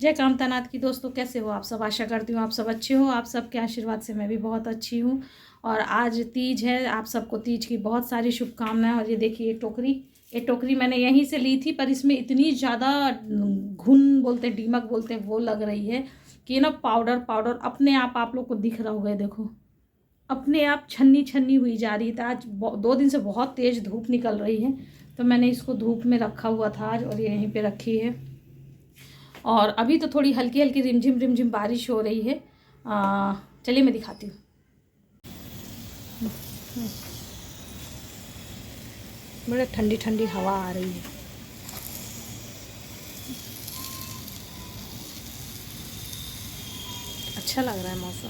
जय कामतानाथ की। दोस्तों कैसे हो आप सब? आशा करती हूँ आप सब अच्छे हो। आप सबके आशीर्वाद से मैं भी बहुत अच्छी हूँ। और आज तीज है, आप सबको तीज की बहुत सारी शुभकामनाएं। और ये देखिए ये टोकरी मैंने यहीं से ली थी, पर इसमें इतनी ज़्यादा घुन बोलते हैं, दीमक बोलते हैं, वो लग रही है कि ना पाउडर पाउडर अपने आप लोग को दिख रहा होगा। देखो अपने आप छन्नी छन्नी हुई जा रही है। आज 2 दिन से बहुत तेज़ धूप निकल रही है, तो मैंने इसको धूप में रखा हुआ था आज, और ये यहीं पे रखी है। और अभी तो थोड़ी हल्की हल्की रिमझिम बारिश हो रही है। चलिए मैं दिखाती हूँ। बड़े ठंडी ठंडी हवा आ रही है। अच्छा लग रहा है मौसम,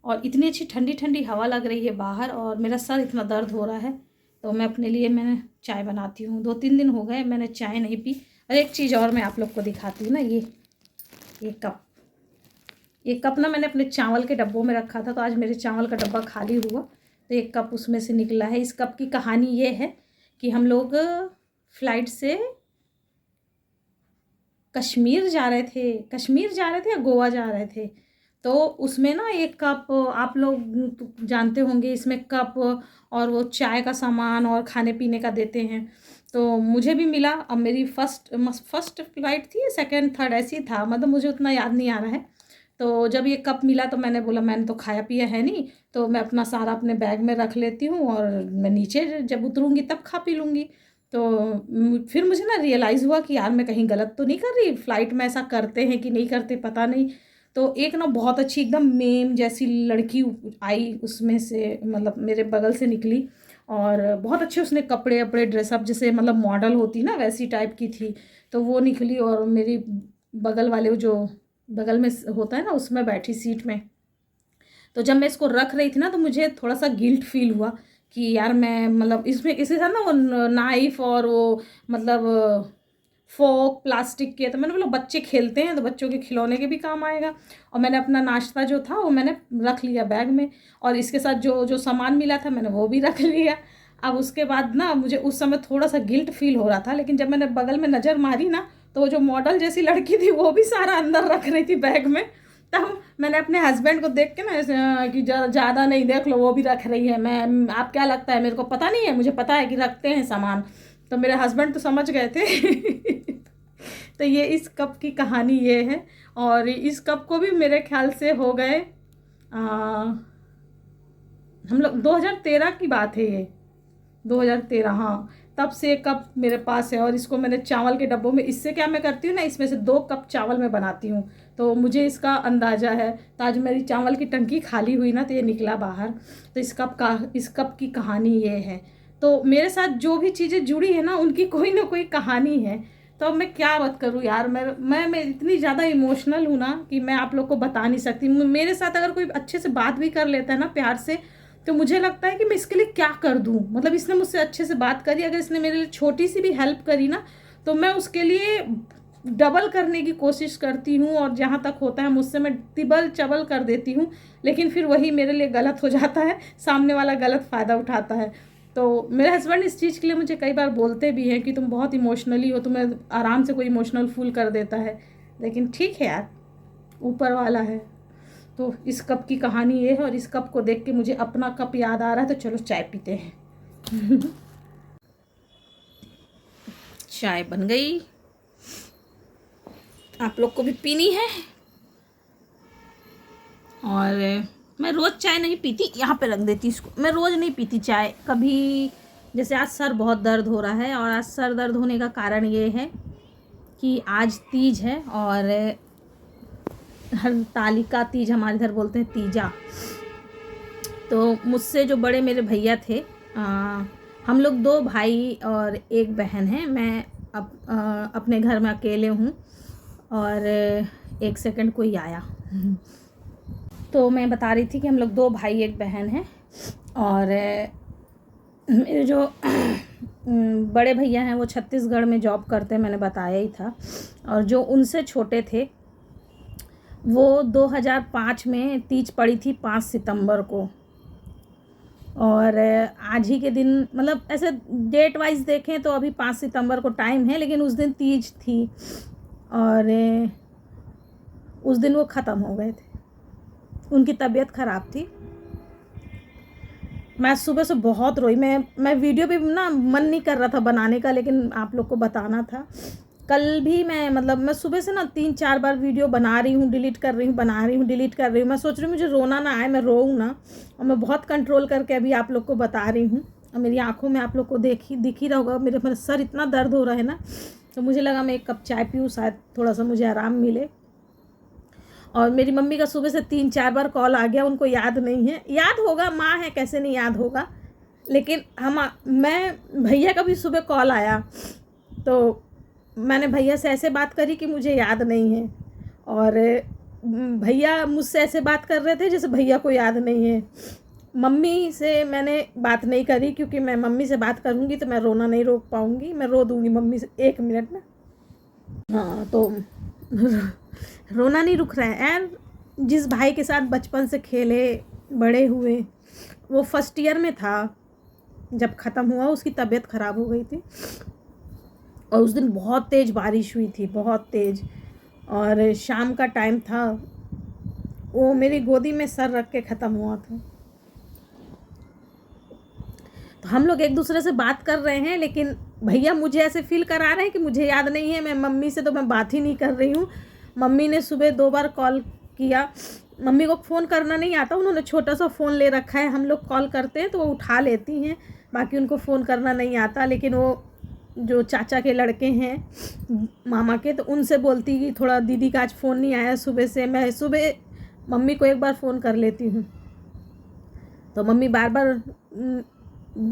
और इतनी अच्छी ठंडी ठंडी हवा लग रही है बाहर। और मेरा सर इतना दर्द हो रहा है, तो मैं अपने लिए मैंने चाय बनाती हूँ। 2-3 दिन हो गए मैंने चाय नहीं पी। और एक चीज़ और मैं आप लोग को दिखाती हूँ ना, ये कप ना मैंने अपने चावल के डब्बों में रखा था, तो आज मेरे चावल का डब्बा खाली हुआ, तो एक कप उसमें से निकला है। इस कप की कहानी ये है कि हम लोग फ्लाइट से कश्मीर जा रहे थे या गोवा जा रहे थे। तो उसमें ना एक कप, आप लोग जानते होंगे, इसमें कप और वो चाय का सामान और खाने पीने का देते हैं। तो मुझे भी मिला। अब मेरी फर्स्ट फ्लाइट थी, सेकंड थर्ड ऐसी था, मतलब मुझे उतना याद नहीं आ रहा है। तो जब ये कप मिला तो मैंने बोला मैंने तो खाया पिया है नहीं, तो मैं अपना सारा अपने बैग में रख लेती हूँ, और मैं नीचे जब उतरूँगी तब खा पी लूँगी। तो फिर मुझे ना रियलाइज़ हुआ कि यार मैं कहीं गलत तो नहीं कर रही, फ़्लाइट में ऐसा करते हैं कि नहीं करते पता नहीं। तो एक ना बहुत अच्छी एकदम मेम जैसी लड़की आई उसमें से, मतलब मेरे बगल से निकली, और बहुत अच्छे उसने कपड़े अपड़े ड्रेसअप जैसे मतलब मॉडल होती ना वैसी टाइप की थी। तो वो निकली और मेरी बगल वाले जो बगल में होता है ना उसमें बैठी सीट में। तो जब मैं इसको रख रही थी ना, तो मुझे थोड़ा सा गिल्ट फील हुआ कि यार मैं मतलब इसमें इसके साथ ना वो नाइफ और वो मतलब फोक प्लास्टिक के, तो मैंने बोला बच्चे खेलते हैं तो बच्चों के खिलौने के भी काम आएगा। और मैंने अपना नाश्ता जो था वो मैंने रख लिया बैग में, और इसके साथ जो जो सामान मिला था मैंने वो भी रख लिया। अब उसके बाद ना मुझे उस समय थोड़ा सा गिल्ट फील हो रहा था, लेकिन जब मैंने बगल में नज़र मारी ना, तो वो जो मॉडल जैसी लड़की थी वो भी सारा अंदर रख रही थी बैग में। तब मैंने अपने हस्बैंड को देख के ना कि ज़्यादा नहीं, देख लो वो भी रख रही है, मैं आप क्या लगता है मेरे को पता नहीं है? मुझे पता है कि रखते हैं सामान। तो मेरे हस्बैंड तो समझ गए थे। तो ये इस कप की कहानी ये है। और इस कप को भी मेरे ख्याल से हो गए हम लोग 2013 की बात है ये, 2013, हाँ। तब से एक कप मेरे पास है, और इसको मैंने चावल के डब्बों में, इससे क्या मैं करती हूँ ना, इसमें से 2 कप चावल मैं बनाती हूँ, तो मुझे इसका अंदाज़ा है। तो आज मेरी चावल की टंकी खाली हुई ना, तो ये निकला बाहर। तो इस कप की कहानी ये है। तो मेरे साथ जो भी चीज़ें जुड़ी है ना, उनकी कोई ना कोई कहानी है। तो अब मैं क्या बात करूँ यार, मैं इतनी ज़्यादा इमोशनल हूँ ना कि मैं आप लोग को बता नहीं सकती। मेरे साथ अगर कोई अच्छे से बात भी कर लेता है ना प्यार से, तो मुझे लगता है कि मैं इसके लिए क्या कर दूँ। मतलब इसने मुझसे अच्छे से बात करी, अगर इसने मेरे लिए छोटी सी भी हेल्प करी ना, तो मैं उसके लिए डबल करने की कोशिश करती हूँ, और जहाँ तक होता है मुझसे मैं तिबल चबल कर देती हूँ। लेकिन फिर वही मेरे लिए गलत हो जाता है, सामने वाला गलत फ़ायदा उठाता है। तो मेरे हस्बैंड इस चीज़ के लिए मुझे कई बार बोलते भी हैं कि तुम बहुत इमोशनली हो, तुम्हें आराम से कोई इमोशनल फूल कर देता है। लेकिन ठीक है यार, ऊपर वाला है। तो इस कप की कहानी ये है, और इस कप को देख के मुझे अपना कप याद आ रहा है, तो चलो चाय पीते हैं। चाय बन गई, आप लोग को भी पीनी है। और मैं रोज़ चाय नहीं पीती, यहाँ पे रख देती इसको। मैं रोज़ नहीं पीती चाय कभी। जैसे आज सर बहुत दर्द हो रहा है, और आज सर दर्द होने का कारण ये है कि आज तीज है, और हरतालिका तीज हमारे इधर बोलते हैं तीजा। तो मुझसे जो बड़े मेरे भैया थे, हम लोग 2 भाई और 1 बहन हैं। मैं अपने घर में अकेले हूँ। और एक सेकंड कोई आया। तो मैं बता रही थी कि हम लोग 2 भाई 1 बहन हैं। और मेरे जो बड़े भैया हैं वो छत्तीसगढ़ में जॉब करते हैं, मैंने बताया ही था। और जो उनसे छोटे थे वो 2005 में तीज पड़ी थी 5 सितंबर को। और आज ही के दिन, मतलब ऐसे डेट वाइज देखें तो अभी 5 सितंबर को टाइम है, लेकिन उस दिन तीज थी। और उस दिन वो ख़त्म हो गए थे। उनकी तबीयत ख़राब थी। मैं सुबह से बहुत रोई। मैं वीडियो भी ना मन नहीं कर रहा था बनाने का, लेकिन आप लोग को बताना था। कल भी मैं मतलब मैं सुबह से ना 3-4 बार वीडियो बना रही हूँ, डिलीट कर रही हूँ, बना रही हूँ, डिलीट कर रही हूँ। मैं सोच रही हूँ मुझे रोना ना आए, मैं रोऊँ ना, और मैं बहुत कंट्रोल करके अभी आप लोग को बता रही हूँ। और मेरी आँखों में आप लोग को दिख ही रहा होगा, मेरा सर इतना दर्द हो रहा है ना, तो मुझे लगा मैं 1 कप चाय पीऊँ, शायद थोड़ा सा मुझे आराम मिले। और मेरी मम्मी का सुबह से 3-4 बार कॉल आ गया, उनको याद नहीं है। याद होगा, माँ है, कैसे नहीं याद होगा। लेकिन मैं भैया का भी सुबह कॉल आया, तो मैंने भैया से ऐसे बात करी कि मुझे याद नहीं है, और भैया मुझसे ऐसे बात कर रहे थे जैसे भैया को याद नहीं है। मम्मी से मैंने बात नहीं करी, क्योंकि मैं मम्मी से बात करूँगी तो मैं रोना नहीं रोक पाऊँगी, मैं रो दूँगी मम्मी से 1 मिनट में। हाँ, तो रोना नहीं रुक रहा है यार। जिस भाई के साथ बचपन से खेले बड़े हुए, वो फर्स्ट ईयर में था जब ख़त्म हुआ, उसकी तबीयत ख़राब हो गई थी। और उस दिन बहुत तेज़ बारिश हुई थी, बहुत तेज़, और शाम का टाइम था। वो मेरी गोदी में सर रख के ख़त्म हुआ था। तो हम लोग एक दूसरे से बात कर रहे हैं, लेकिन भैया मुझे ऐसे फील करा रहे हैं कि मुझे याद नहीं है। मैं मम्मी से तो मैं बात ही नहीं कर रही हूँ। मम्मी ने सुबह 2 बार कॉल किया। मम्मी को फ़ोन करना नहीं आता, उन्होंने छोटा सा फ़ोन ले रखा है। हम लोग कॉल करते हैं तो वो उठा लेती हैं, बाकी उनको फ़ोन करना नहीं आता। लेकिन वो जो चाचा के लड़के हैं मामा के, तो उनसे बोलती कि थोड़ा दीदी का आज फ़ोन नहीं आया सुबह से। मैं सुबह मम्मी को एक बार फ़ोन कर लेती हूँ, तो मम्मी बार बार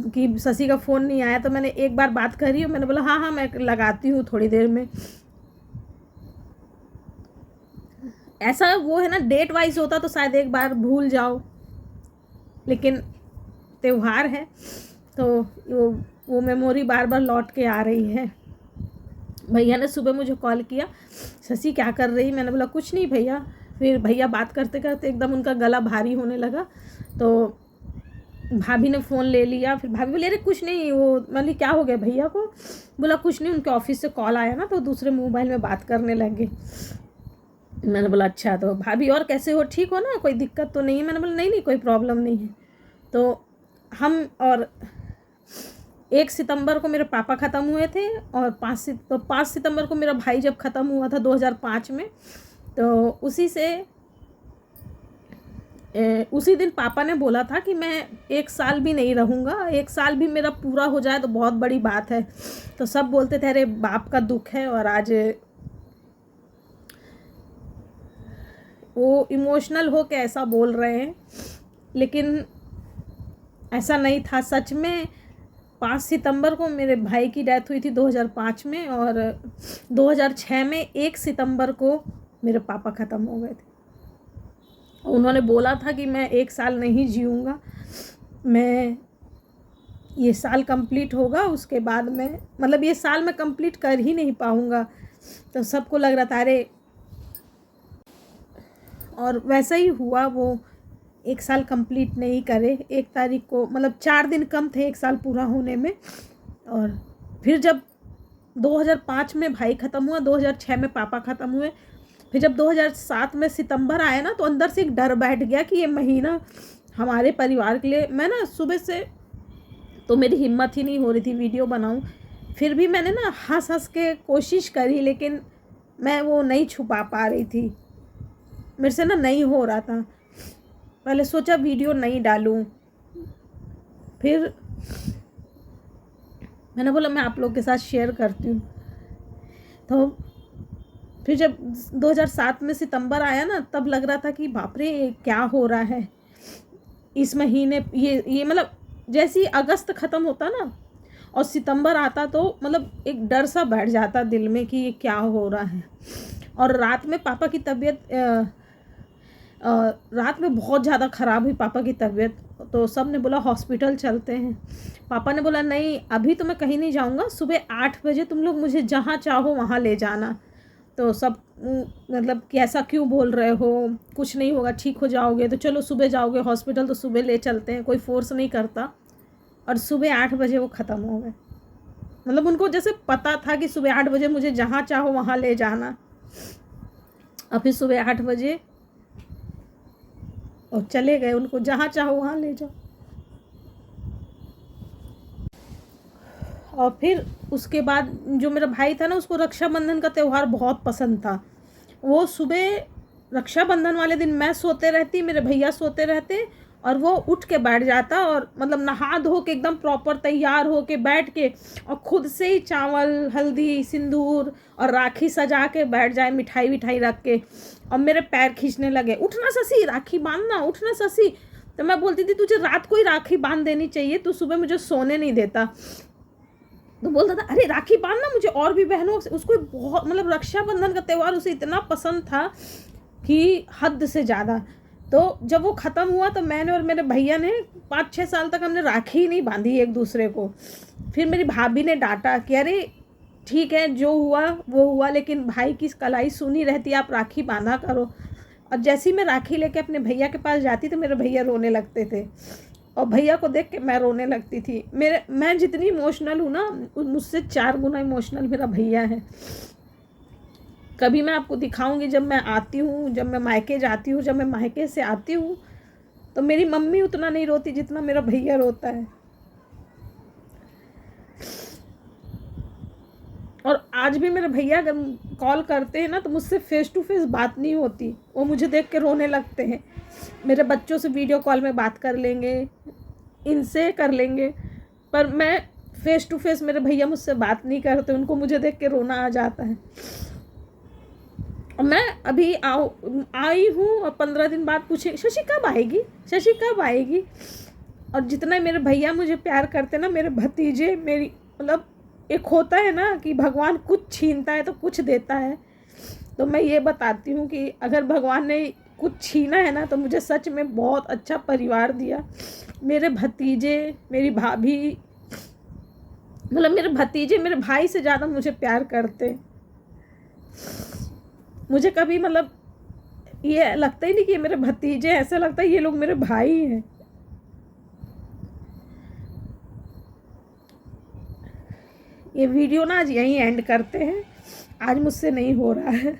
कि शशि का फ़ोन नहीं आया, तो मैंने एक बार बात करी और मैंने बोला हाँ हाँ मैं लगाती हूँ थोड़ी देर में। ऐसा वो है ना, डेट वाइज होता तो शायद एक बार भूल जाओ, लेकिन त्यौहार है तो वो मेमोरी बार बार लौट के आ रही है। भैया ने सुबह मुझे कॉल किया, शशि क्या कर रही? मैंने बोला कुछ नहीं भैया। फिर भैया बात करते करते एकदम उनका गला भारी होने लगा, तो भाभी ने फ़ोन ले लिया। फिर भाभी बोले अरे कुछ नहीं, वो मतलब क्या हो गया भैया को? बोला कुछ नहीं, उनके ऑफिस से कॉल आया ना, तो दूसरे मोबाइल में बात करने लगे। मैंने बोला अच्छा। तो भाभी और कैसे हो, ठीक हो ना, कोई दिक्कत तो नहीं है? मैंने बोला नहीं नहीं कोई प्रॉब्लम नहीं है। तो हम और 1 सितंबर को मेरे पापा ख़त्म हुए थे, और 5 सितंबर को मेरा भाई जब ख़त्म हुआ था 2005 में, तो उसी दिन पापा ने बोला था कि मैं 1 साल भी नहीं रहूँगा, 1 साल भी मेरा पूरा हो जाए तो बहुत बड़ी बात है। तो सब बोलते थे अरे बाप का दुख है, और आज वो इमोशनल हो के ऐसा बोल रहे हैं, लेकिन ऐसा नहीं था सच में। 5 सितंबर को मेरे भाई की डेथ हुई थी 2005 में, और 2006 में 1 सितंबर को मेरे पापा ख़त्म हो गए थे। उन्होंने बोला था कि मैं 1 साल नहीं जीऊँगा, मैं ये साल कंप्लीट होगा उसके बाद मैं मतलब ये साल मैं कंप्लीट कर ही नहीं पाऊँगा। तो सबको लग रहा था अरे, और वैसा ही हुआ। वो 1 साल कंप्लीट नहीं करे। 1 तारीख को मतलब 4 दिन कम थे 1 साल पूरा होने में। और फिर जब 2005 में भाई ख़त्म हुआ, 2006 में पापा ख़त्म हुए, फिर जब 2007 में सितंबर आया ना, तो अंदर से एक डर बैठ गया कि ये महीना हमारे परिवार के लिए। मैं ना सुबह से तो मेरी हिम्मत ही नहीं हो रही थी वीडियो बनाऊं, फिर भी मैंने ना हंस हंस के कोशिश करी, लेकिन मैं वो नहीं छुपा पा रही थी, मेरे से ना नहीं हो रहा था। पहले सोचा वीडियो नहीं डालूं, फिर मैंने बोला मैं आप लोग के साथ शेयर करती हूँ। तो फिर जब 2007 में सितंबर आया ना, तब लग रहा था कि बाप रे क्या हो रहा है इस महीने। ये मतलब जैसे ही अगस्त ख़त्म होता ना और सितंबर आता, तो मतलब एक डर सा बैठ जाता दिल में कि ये क्या हो रहा है। और रात में पापा की तबीयत रात में बहुत ज़्यादा ख़राब हुई पापा की तबीयत, तो सब ने बोला हॉस्पिटल चलते हैं। पापा ने बोला नहीं अभी तो मैं कहीं नहीं जाऊँगा, सुबह 8 बजे तुम लोग मुझे जहाँ चाहो वहाँ ले जाना। तो सब मतलब कि ऐसा क्यों बोल रहे हो, कुछ नहीं होगा, ठीक हो जाओगे, तो चलो सुबह जाओगे हॉस्पिटल तो सुबह ले चलते हैं, कोई फोर्स नहीं करता। और सुबह 8 बजे वो ख़त्म हो गए। मतलब उनको जैसे पता था कि सुबह 8 बजे मुझे जहाँ चाहो वहाँ ले जाना। और फिर सुबह 8 बजे और चले गए, उनको जहाँ चाहो वहाँ ले जाओ। और फिर उसके बाद जो मेरा भाई था ना, उसको रक्षाबंधन का त्यौहार बहुत पसंद था। वो सुबह रक्षाबंधन वाले दिन मैं सोते रहती, मेरे भैया सोते रहते, और वो उठ के बैठ जाता, और मतलब नहा धो के एकदम प्रॉपर तैयार हो के बैठ के, और खुद से ही चावल, हल्दी, सिंदूर और राखी सजा के बैठ जाए, मिठाई विठाई रख के, और मेरे पैर खींचने लगे, उठना शशि, राखी बांधना, उठना शशि। तो मैं बोलती थी तुझे रात को ही राखी बांध देनी चाहिए, तू सुबह मुझे सोने नहीं देता। तो बोलता था अरे राखी बांधना मुझे, और भी बहनों से, उसको बहुत मतलब रक्षाबंधन का त्यौहार उसे इतना पसंद था कि हद से ज़्यादा। तो जब वो ख़त्म हुआ तो मैंने और मेरे भैया ने 5-6 साल तक हमने राखी ही नहीं बांधी एक दूसरे को। फिर मेरी भाभी ने डांटा कि अरे ठीक है, जो हुआ वो हुआ, लेकिन भाई की कलाई सुनी रहती, आप राखी बांधा करो। और जैसे ही मैं राखी लेके अपने भैया के पास जाती तो मेरे भैया रोने लगते थे, और भैया को देख के मैं रोने लगती थी। मैं जितनी इमोशनल हूँ ना, मुझसे 4 गुना इमोशनल मेरा भैया है। कभी मैं आपको दिखाऊंगी, जब मैं आती हूँ, जब मैं मायके जाती हूँ, जब मैं मायके से आती हूँ, तो मेरी मम्मी उतना नहीं रोती जितना मेरा भैया रोता है। और आज भी मेरे भैया अगर कॉल करते हैं ना, तो मुझसे फेस टू फेस बात नहीं होती, वो मुझे देख के रोने लगते हैं। मेरे बच्चों से वीडियो कॉल में बात कर लेंगे, इनसे कर लेंगे, पर मैं फेस टू फेस, मेरे भैया मुझसे बात नहीं करते, उनको मुझे देख के रोना आ जाता है। और मैं अभी आई हूँ और 15 दिन बाद पूछे शशि कब आएगी, शशि कब आएगी। और जितना मेरे भैया मुझे प्यार करते ना, मेरे भतीजे, मेरी मतलब एक होता है ना कि भगवान कुछ छीनता है तो कुछ देता है। तो मैं ये बताती हूँ कि अगर भगवान ने कुछ छीना है ना, तो मुझे सच में बहुत अच्छा परिवार दिया। मेरे भतीजे, मेरी भाभी, मतलब मेरे भतीजे मेरे भाई से ज़्यादा मुझे प्यार करते। मुझे कभी मतलब ये लगता ही नहीं कि ये मेरे भतीजे, ऐसा लगता है ये लोग मेरे भाई हैं। ये वीडियो ना आज यहीं एंड करते हैं, आज मुझसे नहीं हो रहा है।